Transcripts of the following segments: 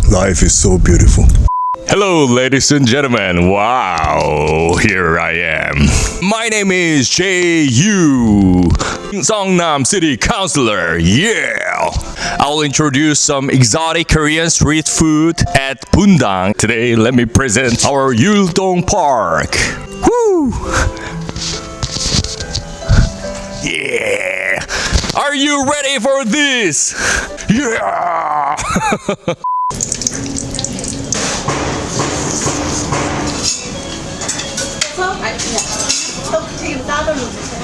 Life is so beautiful. Hello, ladies and gentlemen. Wow, here I am. My name is Jayoo, Seongnam City Councillor. Yeah! I'll introduce some exotic Korean street food at Bundang. Today, let me present our Yuldong Park. Woo! Yeah! Are you ready for this? Yeah! 지금 따돌로 주세요.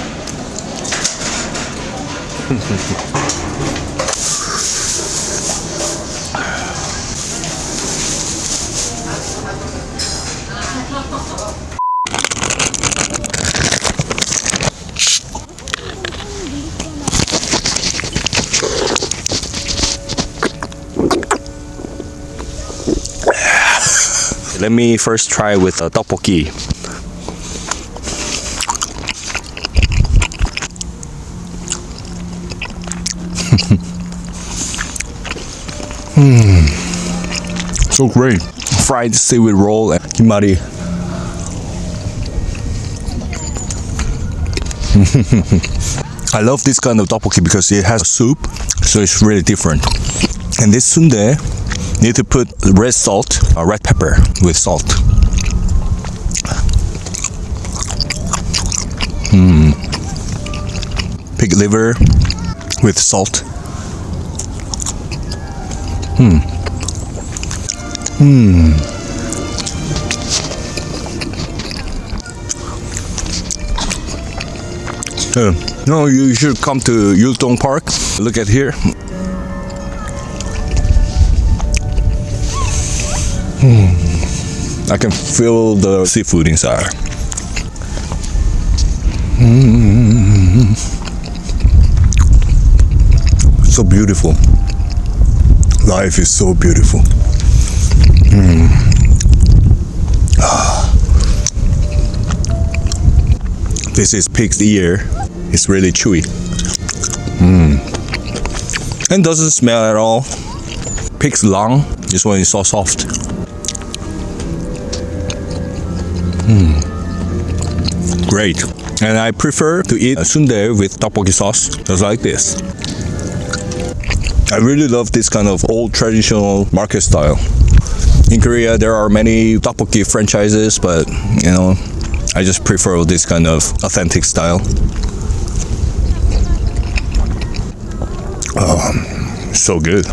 Let me first try with a topokki. So great. Fried seaweed roll and kimari. I love this kind of topokki because it has a soup, so it's really different. And this sundae, need to put red salt, red pepper with salt. Pig liver with salt. No, you should come to Yuldong Park. Look at here. I can feel the seafood inside. So beautiful. Life is so beautiful. This is pig's ear. It's really chewy. And doesn't smell at all. Pig's lung. This one is so soft. Great. And I prefer to eat a sundae with topokki sauce, just like this. I really love this kind of old traditional market style. In Korea, there are many topokki franchises, but you know, I just prefer this kind of authentic style. So good.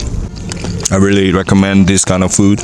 I really recommend this kind of food.